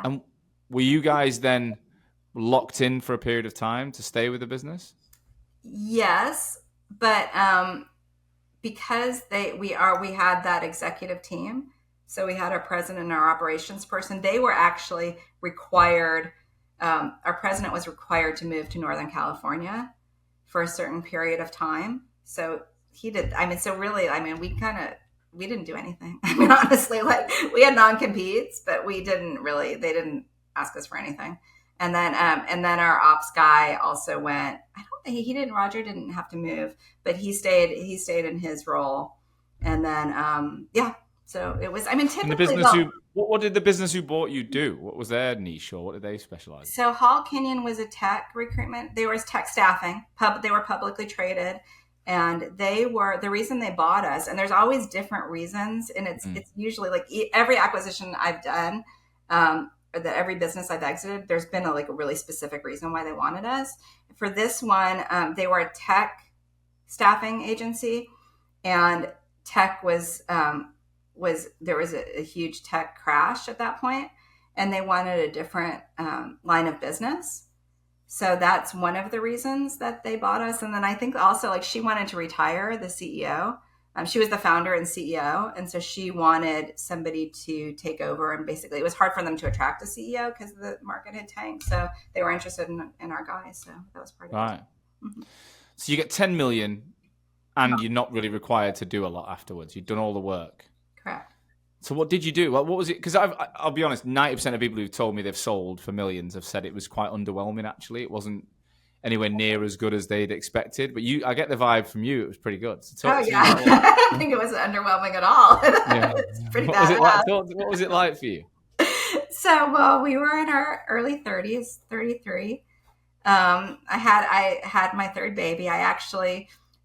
And were you guys then locked in for a period of time to stay with the business? Yes, but because we had that executive team, so we had our president and our operations person. They were actually required. Our president was required to move to Northern California for a certain period of time. So he did. I mean, so really, I mean, we didn't do anything. I mean, honestly, like we had non-competes, but they didn't ask us for anything. And then our ops guy also went. Roger didn't have to move, but he stayed in his role. And then, so it was, I mean, typically. What did the business who bought you do? What was their niche, or what did they specialize in? So Hall Kenyon was a tech recruitment. They were tech staffing. They were publicly traded, and they were the reason they bought us. And there's always different reasons, and it's usually like every acquisition I've done, or that every business I've exited, there's been a really specific reason why they wanted us. For this one, they were a tech staffing agency, and tech was there was a huge tech crash at that point, and they wanted a different line of business. So that's one of the reasons that they bought us. And then I think also she wanted to retire, the CEO. She was the founder and CEO. And so she wanted somebody to take over. And basically it was hard for them to attract a CEO because the market had tanked. So they were interested in our guys. So that was part of it. Right. Mm-hmm. So you get 10 million and you're not really required to do a lot afterwards. You've done all the work. Correct. So what did you do? What was it? Because I'll be honest, 90% of people who've told me they've sold for millions have said it was quite underwhelming, actually. It wasn't anywhere near as good as they'd expected. But I get the vibe from you, it was pretty good. So I don't think it was underwhelming at all. Yeah. It's pretty bad. What was it like for you? So, we were in our early 30s, 33. I had my 3rd baby.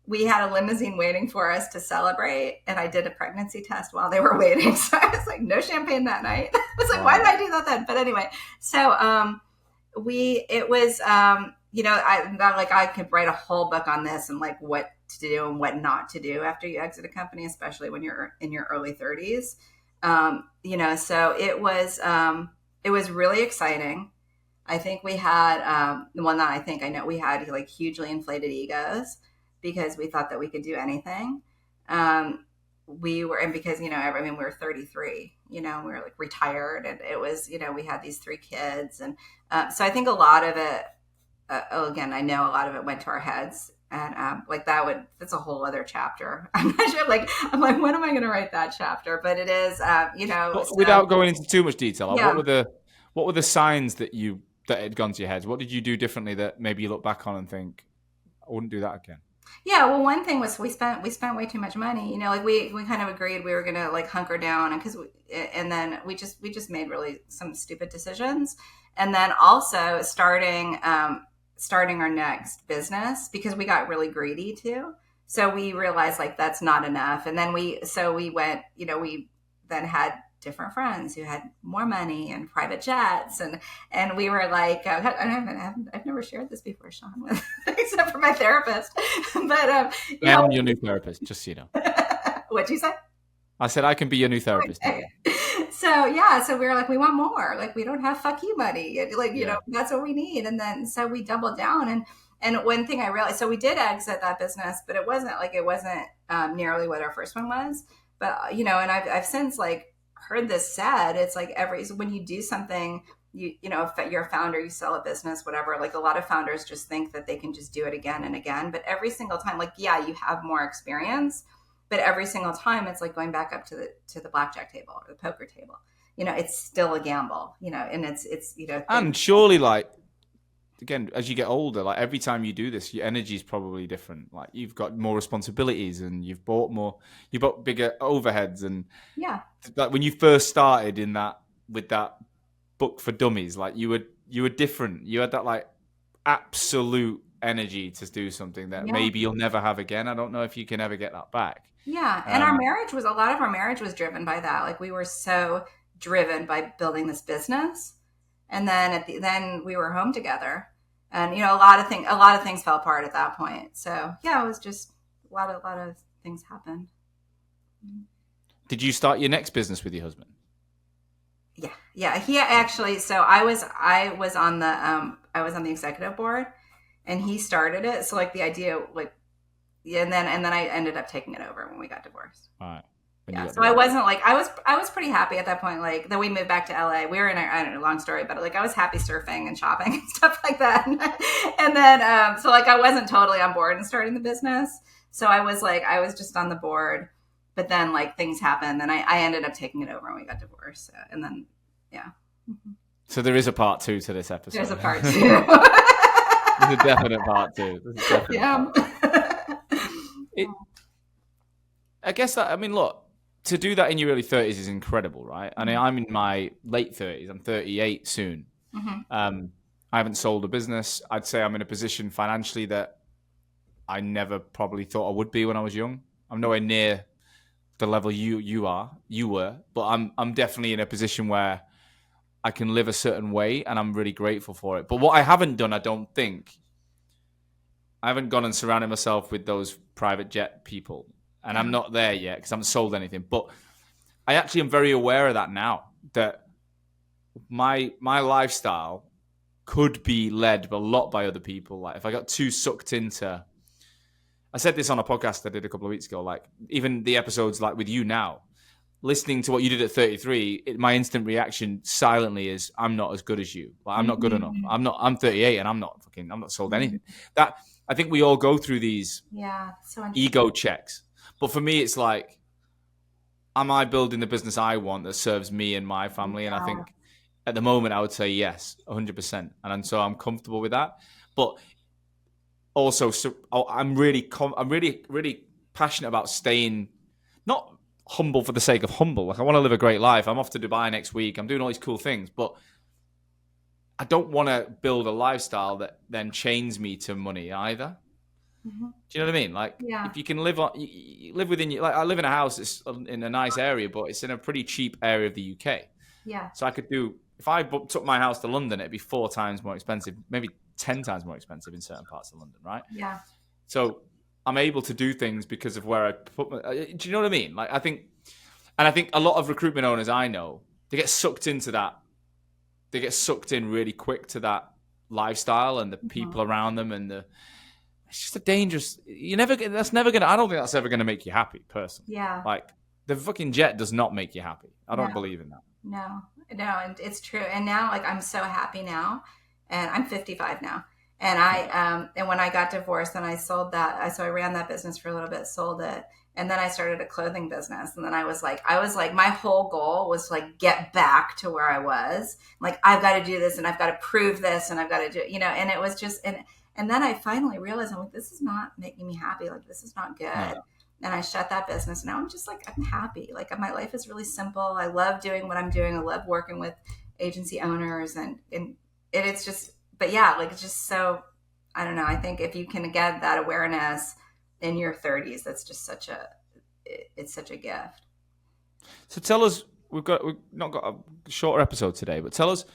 We had a limousine waiting for us to celebrate, and I did a pregnancy test while they were waiting. So I was like, no champagne that night. I was like, why did I do that then? But anyway, so I could write a whole book on this and like what to do and what not to do after you exit a company, especially when you're in your early 30s. So it was really exciting. I think we had we had like hugely inflated egos, because we thought that we could do anything. we were, and because, I mean, we were 33, we were like retired, and it was, we had these 3 kids. And so I think a lot of it, again, I know a lot of it went to our heads. And like that's a whole other chapter. I'm not sure. I'm like, when am I going to write that chapter? But it is, But so, without going into too much detail, like, yeah. what were the signs that had gone to your head? What did you do differently that maybe you look back on and think, I wouldn't do that again? Yeah, well, one thing was we spent way too much money. Like we kind of agreed we were gonna like hunker down, and then we just made really some stupid decisions, and then also starting our next business because we got really greedy too. So we realized like that's not enough, and then we went. We then had different friends who had more money and private jets, and we were like, I've never shared this before, Sean, with except for my therapist. But I'm your new therapist, just so you know. What'd you say? I said I can be your new therapist. Okay. So we were like, we want more. Like, we don't have fuck you money. That's what we need. And then so we doubled down. And one thing I realized, so we did exit that business, but it wasn't nearly what our first one was. But and I've since like heard this said. It's like when you do something, if you're a founder, you sell a business, whatever. Like a lot of founders just think that they can just do it again and again. But every single time, like, yeah, you have more experience. But every single time, it's like going back up to the blackjack table or the poker table. It's still a gamble. And it's And surely, like, again, as you get older, like every time you do this, your energy is probably different. Like you've got more responsibilities, and you've bought bigger overheads, and yeah. Like when you first started with that book for dummies, like you were different. You had that like absolute energy to do something that maybe you'll never have again. I don't know if you can ever get that back. Yeah. And a lot of our marriage was driven by that. Like we were so driven by building this business. And then then we were home together, and, a lot of things fell apart at that point. So yeah, it was just a lot of things happened. Did you start your next business with your husband? Yeah. He actually, so I was on the executive board, and he started it. So like the idea, like, and then I ended up taking it over when we got divorced. All right. Yeah. So I wasn't like, I was pretty happy at that point. Like then we moved back to LA. We were in I don't know, long story, but like I was happy surfing and shopping and stuff like that. And then, so like I wasn't totally on board in starting the business. So I was just on the board, but then like things happened, and I ended up taking it over when we got divorced. So, and then, yeah. Mm-hmm. So there is a part 2 to this episode. There's a part 2. There's a definite part 2. Yeah. I guess that, I mean, look, to do that in your early 30s is incredible, right? I mean, I'm in my late 30s. I'm 38 soon. Mm-hmm. I haven't sold a business. I'd say I'm in a position financially that I never probably thought I would be when I was young. I'm nowhere near the level you were, but I'm definitely in a position where I can live a certain way, and I'm really grateful for it. But what I haven't done, I haven't gone and surrounded myself with those private jet people. And I'm not there yet because I haven't sold anything. But I actually am very aware of that now, that my lifestyle could be led a lot by other people. Like if I got too sucked into, I said this on a podcast I did a couple of weeks ago, like even the episodes like with you now, listening to what you did at 33, my instant reaction silently is, I'm not as good as you. Like, I'm not good enough. I'm 38 and I'm not sold anything. That I think we all go through these ego checks. But for me, it's like, am I building the business I want that serves me and my family? And I think at the moment, I would say yes, 100%. And so I'm comfortable with that. But also, I'm really passionate about staying not humble for the sake of humble. Like I want to live a great life. I'm off to Dubai next week. I'm doing all these cool things, but I don't want to build a lifestyle that then chains me to money either. Mm-hmm. Do you know what I mean? Like, if you can live within you. Like, I live in a house that's in a nice area, but it's in a pretty cheap area of the UK. Yeah. So I could do, if I took my house to London, it'd be 4 times more expensive, maybe 10 times more expensive in certain parts of London, right? Yeah. So I'm able to do things because of where I put my. Do you know what I mean? Like, I think a lot of recruitment owners I know, they get sucked into that. They get sucked in really quick to that lifestyle and the people around them, and it's just a dangerous. You never. That's never gonna. I don't think that's ever gonna make you happy, personally. Yeah. Like the fucking jet does not make you happy. I don't No. believe in that. No, and it's true. And now, like, I'm so happy now, and I'm 55 now. And and when I got divorced, and I sold that, so I ran that business for a little bit, sold it, and then I started a clothing business. And then I was like, my whole goal was to like get back to where I was. Like, I've got to do this, and I've got to prove this, and I've got to do, and it was just, and then I finally realized, I'm like, this is not making me happy. Like, this is not good. No. And I shut that business. Now I'm just like, I'm happy. Like, my life is really simple. I love doing what I'm doing. I love working with agency owners, and it's just, but yeah, like, it's just so, I don't know. I think if you can get that awareness in your 30s, that's just it's such a gift. So tell us, we've not got a shorter episode today, but tell us,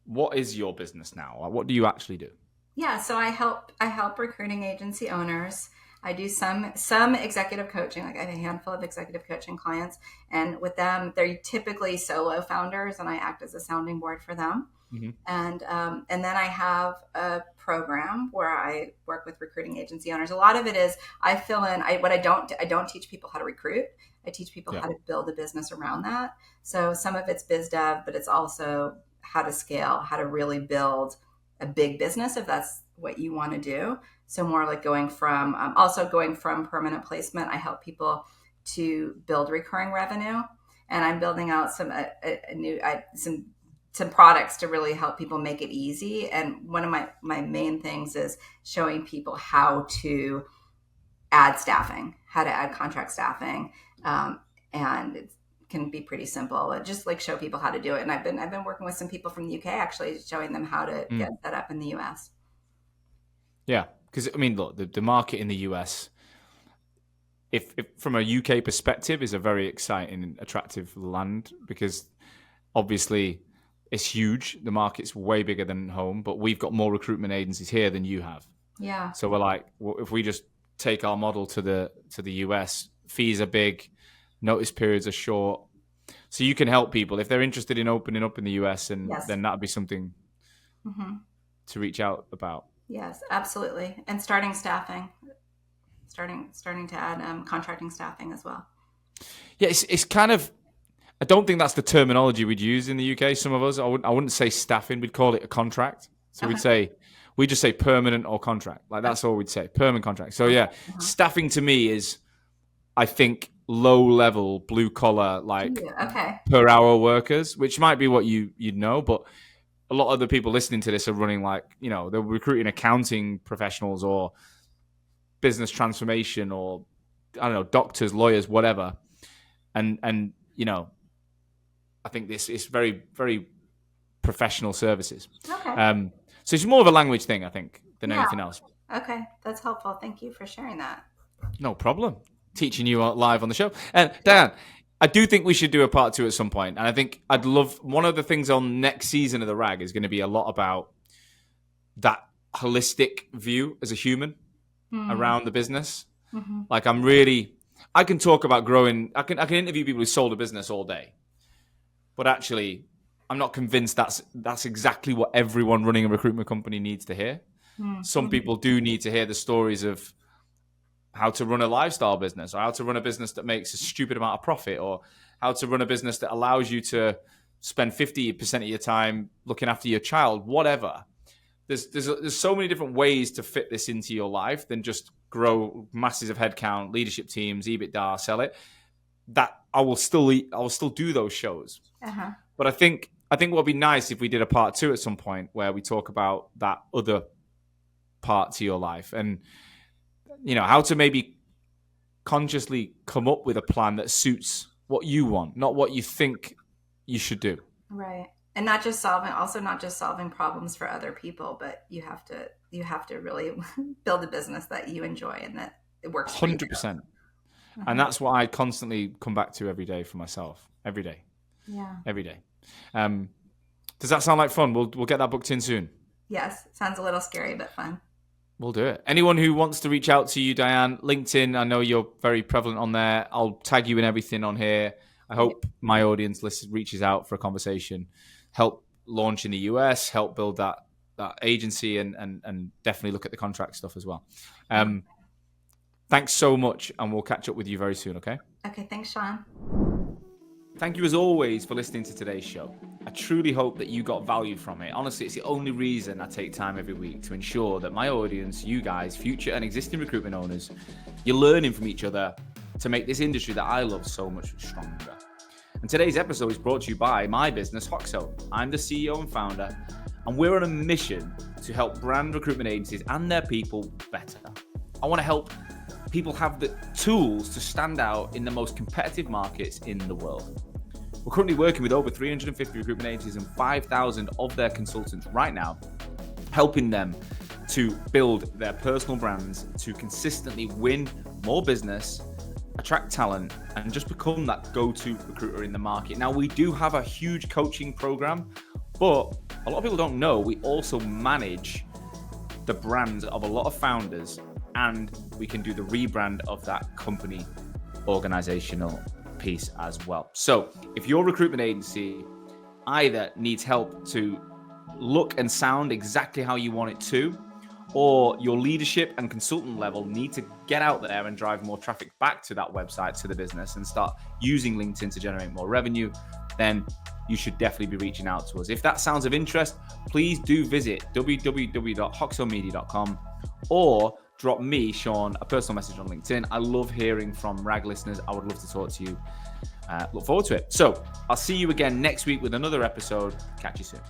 what is your business now? What do you actually do? Yeah, so I help recruiting agency owners. I do some executive coaching. Like, I have a handful of executive coaching clients, and with them, they're typically solo founders, and I act as a sounding board for them. Mm-hmm. And then I have a program where I work with recruiting agency owners. A lot of it is I fill in. I don't teach people how to recruit. I teach people how to build a business around that. So some of it's biz dev, but it's also how to scale, how to really build a big business if that's what you want to do. So more like going from permanent placement. I help people to build recurring revenue, and I'm building out some products to really help people make it easy. And one of my main things is showing people how to add staffing, how to add contract staffing, and it can be pretty simple. Just like show people how to do it. And I've been working with some people from the UK, actually showing them how to get set up in the US. Yeah, because I mean, look, the market in the US, if from a UK perspective, is a very exciting and attractive land, because obviously it's huge. The market's way bigger than home, but we've got more recruitment agencies here than you have. Yeah. So we're like, well, if we just take our model to the US, fees are big, notice periods are short. So you can help people if they're interested in opening up in the US, and then that'd be something to reach out about. Yes, absolutely. And starting staffing, starting to add contracting staffing as well. Yeah, it's kind of, I don't think that's the terminology we'd use in the UK. Some of us, I wouldn't say staffing, we'd call it a contract. So we just say permanent or contract. Like, that's all we'd say, permanent contract. So yeah, staffing to me is, I think, low level, blue collar, like per hour workers, which might be what you'd know, but a lot of the people listening to this are running, like, they're recruiting accounting professionals or business transformation, or I don't know, doctors, lawyers, whatever. And I think this is very, very professional services. Okay. So it's more of a language thing, I think, than anything else. Okay, that's helpful. Thank you for sharing that. No problem. Teaching you live on the show. And Diane, I do think we should do a part 2 at some point. And I think I'd love, one of the things on next season of The Rag is going to be a lot about that holistic view as a human around the business. Mm-hmm. Like, I can talk about growing, I can interview people who sold a business all day. But actually, I'm not convinced that's exactly what everyone running a recruitment company needs to hear. Mm-hmm. Some people do need to hear the stories of how to run a lifestyle business, or how to run a business that makes a stupid amount of profit, or how to run a business that allows you to spend 50% of your time looking after your child, whatever. There's so many different ways to fit this into your life than just grow masses of headcount, leadership teams, EBITDA, sell it. That I will still do those shows. Uh-huh. But I think what would be nice if we did a part 2 at some point where we talk about that other part to your life, and how to maybe consciously come up with a plan that suits what you want, not what you think you should do. Right. And not just solving problems for other people, but you have to really build a business that you enjoy and that it works 100%. Mm-hmm. And that's what I constantly come back to every day for myself. Every day. Yeah. Every day. Does that sound like fun? We'll get that booked in soon. Yes. Sounds a little scary, but fun. We'll do it. Anyone who wants to reach out to you, Diane, LinkedIn, I know you're very prevalent on there. I'll tag you in everything on here. I hope my audience reaches out for a conversation. Help launch in the US, help build that agency and definitely look at the contract stuff as well. Thanks so much, and we'll catch up with you very soon, okay? Okay, thanks, Sean. Thank you as always for listening to today's show. I truly hope that you got value from it. Honestly, it's the only reason I take time every week to ensure that my audience, you guys, future and existing recruitment owners, you're learning from each other to make this industry that I love so much stronger. And today's episode is brought to you by my business, Hoxo. I'm the CEO and founder, and we're on a mission to help brand recruitment agencies and their people better. I want to help people have the tools to stand out in the most competitive markets in the world. We're currently working with over 350 recruitment agencies and 5,000 of their consultants right now, helping them to build their personal brands, to consistently win more business, attract talent, and just become that go-to recruiter in the market. Now, we do have a huge coaching program, but a lot of people don't know we also manage the brands of a lot of founders, and we can do the rebrand of that company organizational piece as well. So if your recruitment agency either needs help to look and sound exactly how you want it to, or your leadership and consultant level need to get out there and drive more traffic back to that website, to the business, and start using LinkedIn to generate more revenue, then you should definitely be reaching out to us. If that sounds of interest, please do visit www.hoxomedia.com or drop me, Sean, a personal message on LinkedIn. I love hearing from RAG listeners. I would love to talk to you. Look forward to it. So I'll see you again next week with another episode. Catch you soon.